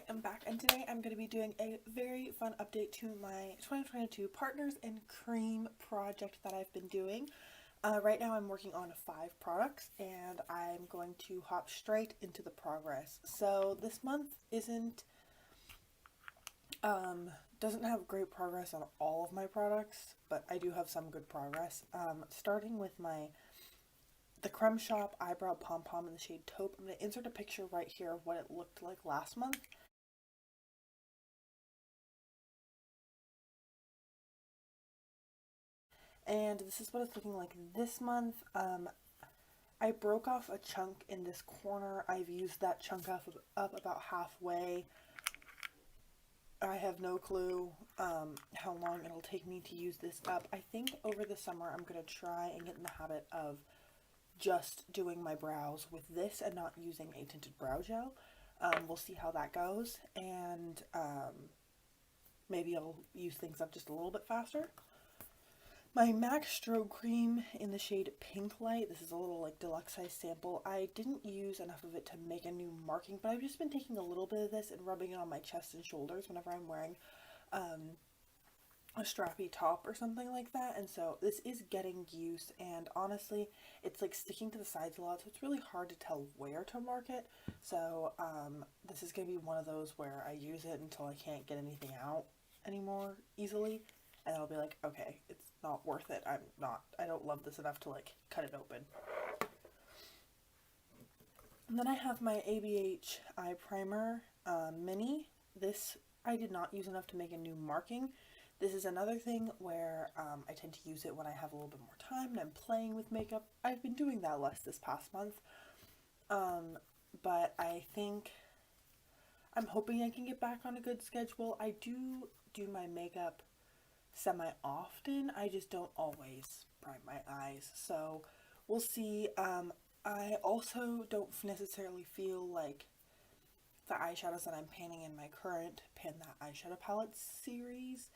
am back, and today I'm going to be doing a very fun update to my 2022 Partners in Cream project that I've been doing. Right now I'm working on 5 products, and I'm going to hop straight into the progress. So this month doesn't have great progress on all of my products, but I do have some good progress. Starting with the Creme Shop Eyebrow Pom Pom in the shade Taupe. I'm going to insert a picture right here of what it looked like last month. And this is what it's looking like this month. I broke off a chunk in this corner. I've used that chunk up about halfway. I have no clue how long it'll take me to use this up. I think over the summer I'm going to try and get in the habit of just doing my brows with this and not using a tinted brow gel. We'll see how that goes, and maybe I'll use things up just a little bit faster. My MAC Strobe Cream in the shade Pink Light. This is a little like deluxe size sample. I didn't use enough of it to make a new marking, but I've just been taking a little bit of this and rubbing it on my chest and shoulders whenever I'm wearing a strappy top or something like that. And so this is getting use, and honestly it's like sticking to the sides a lot, so it's really hard to tell where to mark it. So this is gonna be one of those where I use it until I can't get anything out anymore easily, and I'll be like, okay, it's not worth it. I don't love this enough to like cut it open. And then I have my Abh Eye Primer Mini. This I did not use enough to make a new marking. This is another thing where I tend to use it when I have a little bit more time and I'm playing with makeup. I've been doing that less this past month. But I think I'm hoping I can get back on a good schedule. I do my makeup semi-often. I just don't always prime my eyes. So we'll see. I also don't necessarily feel like the eyeshadows that I'm panning in my current Pan That Eyeshadow Palette series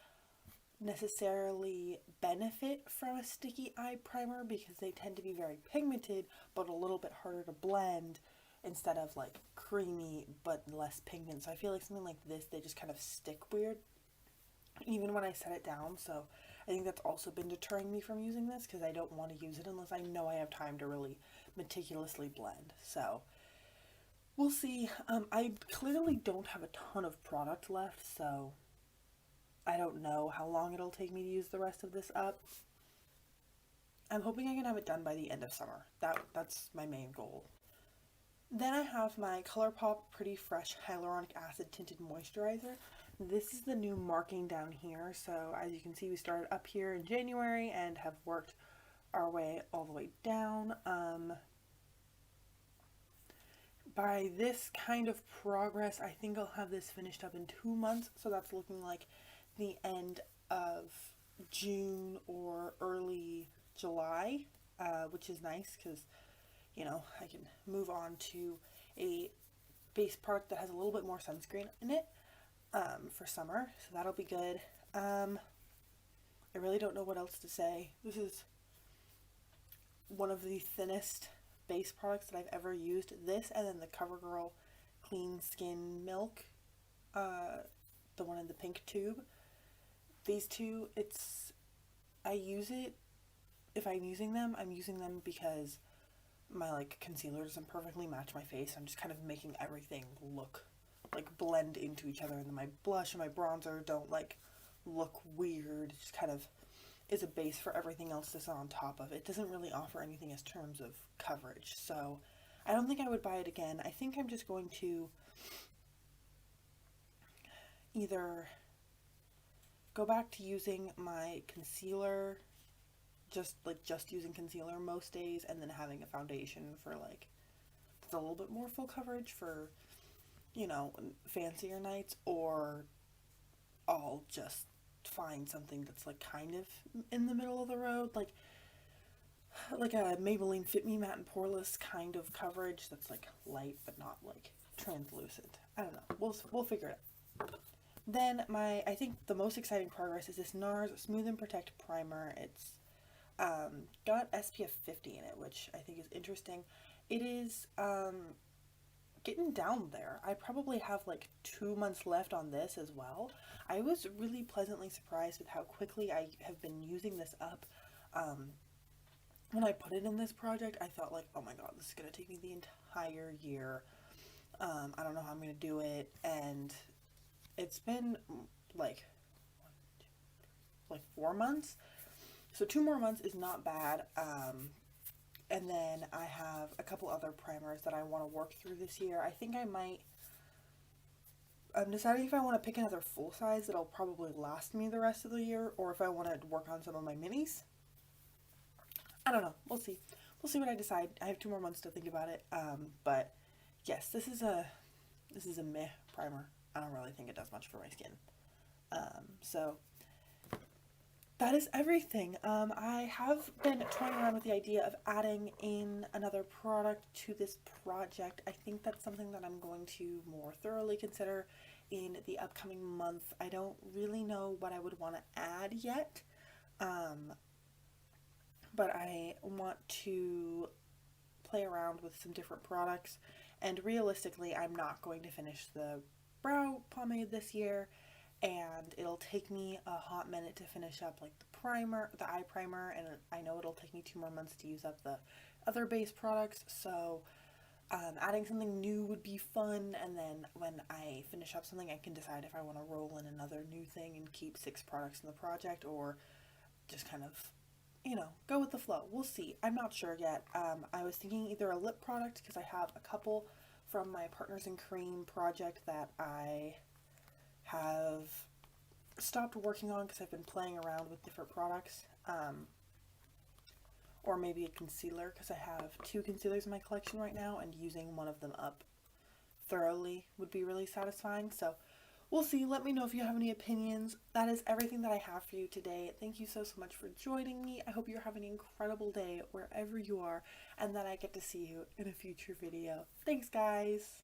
necessarily benefit from a sticky eye primer, because they tend to be very pigmented but a little bit harder to blend instead of like creamy but less pigment. So I feel like something like this, they just kind of stick weird even when I set it down. So I think that's also been deterring me from using this, because I don't want to use it unless I know I have time to really meticulously blend. So we'll see. I clearly don't have a ton of product left, so I don't know how long it'll take me to use the rest of this up. I'm hoping I can have it done by the end of summer. That's my main goal. Then I have my Colourpop Pretty Fresh Hyaluronic Acid Tinted Moisturizer. This is the new marking down here. So as you can see, we started up here in January and have worked our way all the way down. By this kind of progress, I think I'll have this finished up in 2 months. So that's looking like the end of June or early July, which is nice because, you know, I can move on to a base product that has a little bit more sunscreen in it for summer, so that'll be good. I really don't know what else to say. This is one of the thinnest base products that I've ever used. This and then the CoverGirl Clean Skin Milk, the one in the pink tube. These two, I use it, if I'm using them because my like concealer doesn't perfectly match my face. I'm just kind of making everything look like blend into each other, and then my blush and my bronzer don't like look weird. It just kind of is a base for everything else that's on top of it. It doesn't really offer anything in terms of coverage, so I don't think I would buy it again. I think I'm just going to either go back to using my concealer, just using concealer most days, and then having a foundation for like a little bit more full coverage for, you know, fancier nights, or I'll just find something that's like kind of in the middle of the road, like a Maybelline Fit Me Matte and Poreless kind of coverage that's like light but not like translucent. I don't know. We'll figure it out. Then I think the most exciting progress is this Nars Smooth and Protect Primer. It's got SPF 50 in it, which I think is interesting. It is getting down there. I probably have like 2 months left on this as well. I was really pleasantly surprised with how quickly I have been using this up. When I put it in this project, I thought like, oh my god, this is going to take me the entire year. I don't know how I'm going to do it. And it's been like 4 months. So 2 more months is not bad. And then I have a couple other primers that I want to work through this year. I think I'm deciding if I want to pick another full size that'll probably last me the rest of the year, or if I want to work on some of my minis. I don't know. We'll see. We'll see what I decide. I have 2 more months to think about it. But yes, this is a meh primer. I don't really think it does much for my skin. So that is everything. I have been toying around with the idea of adding in another product to this project. I think that's something that I'm going to more thoroughly consider in the upcoming month. I don't really know what I would want to add yet, but I want to play around with some different products, and realistically, I'm not going to finish the brow pomade this year, and it'll take me a hot minute to finish up like the eye primer, and I know it'll take me 2 more months to use up the other base products, so adding something new would be fun, and then when I finish up something, I can decide if I want to roll in another new thing and keep 6 products in the project, or just kind of, go with the flow. We'll see. I'm not sure yet. I was thinking either a lip product, because I have a couple from my Partners in Cream project that I have stopped working on because I've been playing around with different products, or maybe a concealer, because I have 2 concealers in my collection right now, and using one of them up thoroughly would be really satisfying. So we'll see. Let me know if you have any opinions. That is everything that I have for you today. Thank you so much for joining me. I hope you're having an incredible day wherever you are, and that I get to see you in a future video. Thanks, guys.